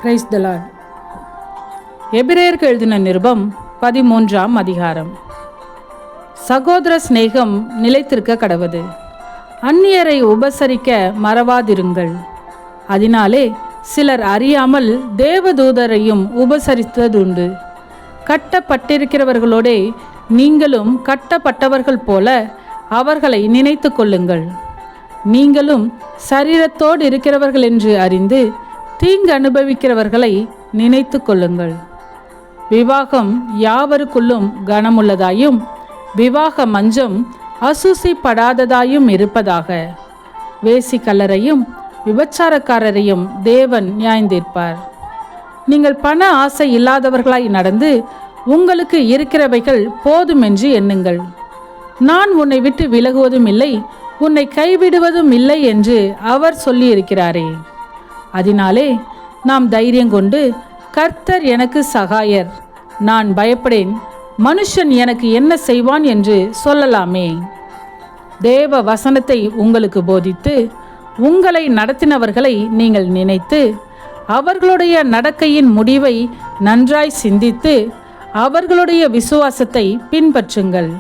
Praise the Lord. எபிரேயருக்கு எழுதின நிருபம் 13ஆம் அதிகாரம். சகோதர சிநேகம் நிலைத்திருக்க கடவது. அந்நியரை உபசரிக்க மறவாதிருங்கள். அதனாலே சிலர் அறியாமல் தேவதூதரையும் உபசரித்ததுண்டு. கட்டப்பட்டிருக்கிறவர்களோடே நீங்களும் கட்டப்பட்டவர்கள் போல அவர்களை நினைத்து கொள்ளுங்கள். நீங்களும் சரீரத்தோடு இருக்கிறவர்கள் என்று அறிந்து தீங்கு அனுபவிக்கிறவர்களை நினைத்து கொள்ளுங்கள். விவாகம் யாவருக்குள்ளும் கனமுள்ளதாயும் விவாக மஞ்சம் அசூசிப்படாததாயும் இருப்பதாக. வேசிக்கல்லரையும் விபச்சாரக்காரரையும் தேவன் நியாயந்தீர்ப்பார். நீங்கள் பண ஆசை இல்லாதவர்களாய் நடந்து உங்களுக்கு இருக்கிறவைகள் போதுமென்று எண்ணுங்கள். நான் உன்னை விட்டு விலகுவதும் இல்லை, உன்னை கைவிடுவதும் இல்லை என்று அவர் சொல்லியிருக்கிறாரே. அதனாலே நாம் தைரியம் கொண்டு, கர்த்தர் எனக்கு சகாயர், நான் பயப்படேன், மனுஷன் எனக்கு என்ன செய்வான் என்று சொல்லலாமே. தேவ வசனத்தை உங்களுக்கு போதித்து உங்களை நடத்தினவர்களை நீங்கள் நினைத்து அவர்களுடைய நடக்கையின் முடிவை நன்றாய் சிந்தித்து அவர்களுடைய விசுவாசத்தை பின்பற்றுங்கள்.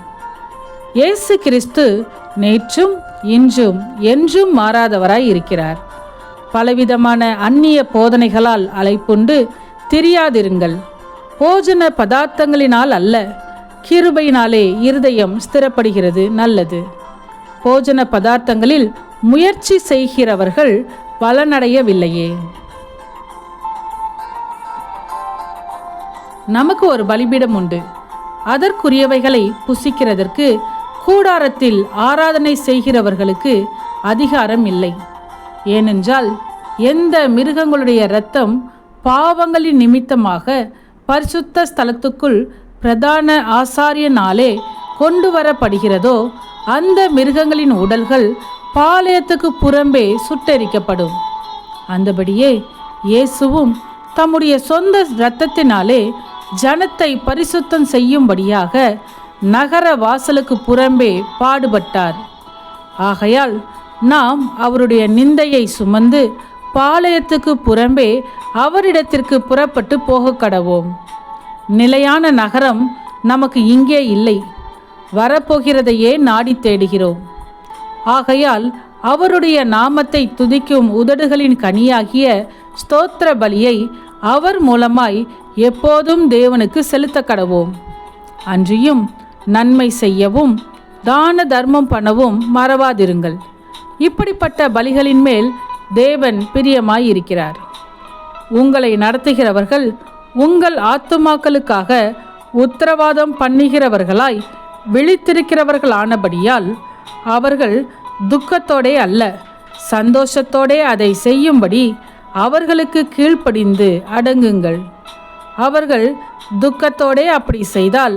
இயேசு கிறிஸ்து நேற்றும் இன்றும் என்றும் மாறாதவராய் இருக்கிறார். பலவிதமான அந்நிய போதனைகளால் அலைப்புண்டு திரியாதிருங்கள். போஜன பதார்த்தங்களினால் அல்ல, கிருபையினாலே இருதயம் ஸ்திரப்படுகிறது நல்லது. போஜன பதார்த்தங்களில் முயற்சி செய்கிறவர்கள் பலனடையவில்லையே. நமக்கு ஒரு பலிபீடம் உண்டு. அதற்குரியவைகளை புசிக்கிறதற்கு கூடாரத்தில் ஆராதனை செய்கிறவர்களுக்கு அதிகாரம் இல்லை. ஏனென்றால் எந்த மிருகங்களுடைய இரத்தம் பாவங்களின் நிமித்தமாக பரிசுத்த ஸ்தலத்துக்குள் பிரதான ஆசாரியனாலே கொண்டு வரப்படுகிறதோ அந்த மிருகங்களின் உடல்கள் பாளையத்துக்கு புறம்பே சுட்டெரிக்கப்படும். அந்தபடியே இயேசுவும் தம்முடைய சொந்த இரத்தத்தினாலே ஜனத்தை பரிசுத்தம் செய்யும்படியாக நகர வாசலுக்கு புறம்பே பாடுபட்டார். ஆகையால் நாம் அவருடைய நிந்தையை சுமந்து பாளையத்துக்கு புறம்பே அவரிடத்திற்கு புறப்பட்டு போக கடவோம். நிலையான நகரம் நமக்கு இங்கே இல்லை, வரப்போகிறதையே நாடி தேடுகிறோம். ஆகையால் அவருடைய நாமத்தை துதிக்கும் உதடுகளின் கனியாகிய ஸ்தோத்திர பலியை அவர் மூலமாய் எப்போதும் தேவனுக்கு செலுத்த கடவோம். அன்றியும் நன்மை செய்யவும் தான தர்மம் பண்ணவும் மறவாதிருங்கள். இப்படிப்பட்ட பலிகளின் மேல் தேவன் பிரியமாயிருக்கிறார். உங்களை நடத்துகிறவர்கள் உங்கள் ஆத்துமாக்களுக்காக உத்தரவாதம் பண்ணுகிறவர்களாய் விழித்திருக்கிறவர்களானபடியால் அவர்கள் துக்கத்தோடே அல்ல, சந்தோஷத்தோடே அதை செய்யும்படி அவர்களுக்கு கீழ்ப்படிந்து அடங்குங்கள். அவர்கள் துக்கத்தோடே அப்படி செய்தால்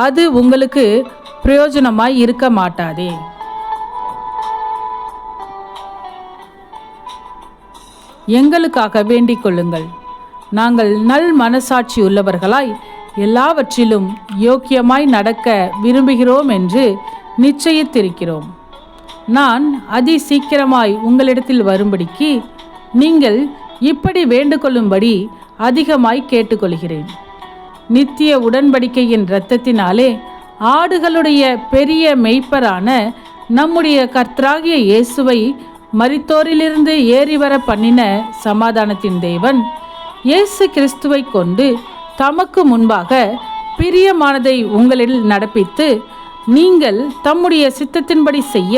அது உங்களுக்கு பிரயோஜனமாய் இருக்க மாட்டாதே. எங்களுக்காக வேண்டிக் கொள்ளுங்கள். நாங்கள் நல் மனசாட்சி உள்ளவர்களாய் எல்லாவற்றிலும் யோக்கியமாய் நடக்க விரும்புகிறோம் என்று நிச்சயித்திருக்கிறோம். நான் அதி சீக்கிரமாய் உங்களிடத்தில் வரும்படிக்கு நீங்கள் இப்படி வேண்டுகொள்ளும்படி அதிகமாய் கேட்டுக்கொள்கிறேன். நித்திய உடன்படிக்கையின் இரத்தத்தினாலே ஆடுகளுடைய பெரிய மெய்ப்பரான நம்முடைய கர்த்தராகிய இயேசுவை மரித்தோரிலிருந்து ஏறிவர பண்ணின சமாதானத்தின் தேவன் இயேசு கிறிஸ்துவை கொண்டு தமக்கு முன்பாக பிரியமானதை உங்களில் நடப்பித்து நீங்கள் தம்முடைய சித்தத்தின்படி செய்ய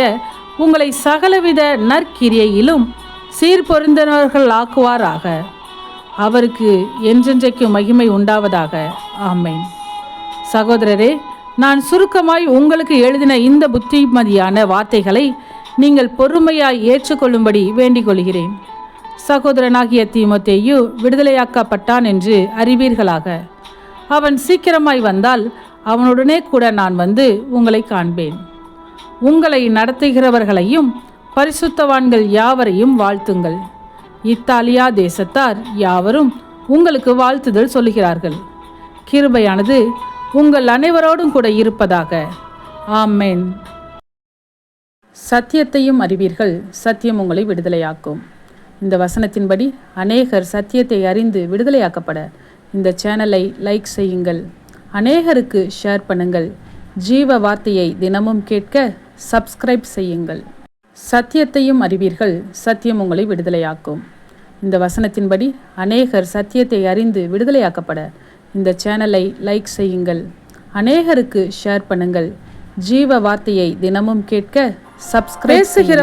உங்களை சகலவித நற்கிரியையிலும் சீர்பொருந்தவர்களாக்குவாராக. அவருக்கு என்றென்றைக்கு மகிமை உண்டாவதாக. ஆமென். சகோதரரே, நான் சுருக்கமாய் உங்களுக்கு எழுதின இந்த புத்திமதியான வார்த்தைகளை நீங்கள் பொறுமையாய் ஏற்றுக்கொள்ளும்படி வேண்டிக் கொள்கிறேன். சகோதரனாகிய தீமோத்தேயு விடுதலையாக்கப்பட்டான் என்று அறிவீர்களாக. அவன் சீக்கிரமாய் வந்தால் அவனுடனே கூட நான் வந்து உங்களை காண்பேன். உங்களை நடத்துகிறவர்களையும் பரிசுத்தவான்கள் யாவரையும் வாழ்த்துங்கள். இத்தாலியா தேசத்தார் யாவரும் உங்களுக்கு வாழ்த்துதல் சொல்லுகிறார்கள். கிருபையானது உங்கள் அனைவரோடும் கூட இருப்பதாக. ஆமென். சத்தியத்தையும் அறிவீர்கள், சத்தியம் உங்களை விடுதலையாக்கும். இந்த வசனத்தின்படி அநேகர் சத்தியத்தை அறிந்து விடுதலையாக்கப்பட இந்த சேனலை லைக் செய்யுங்கள், அநேகருக்கு ஷேர் பண்ணுங்கள். ஜீவ வார்த்தையை தினமும் கேட்க சப்ஸ்கிரைப் செய்யுங்கள். சத்தியத்தையும் அறிவீர்கள், சத்தியம் உங்களை விடுதலையாக்கும். இந்த வசனத்தின்படி அநேகர் சத்தியத்தை அறிந்து விடுதலையாக்கப்பட இந்த சேனலை லைக் செய்யுங்கள், அநேகருக்கு ஷேர் பண்ணுங்கள். ஜீவ வார்த்தையை தினமும் கேட்க சப்ஸ்கிரைப் செய்யுங்கள்.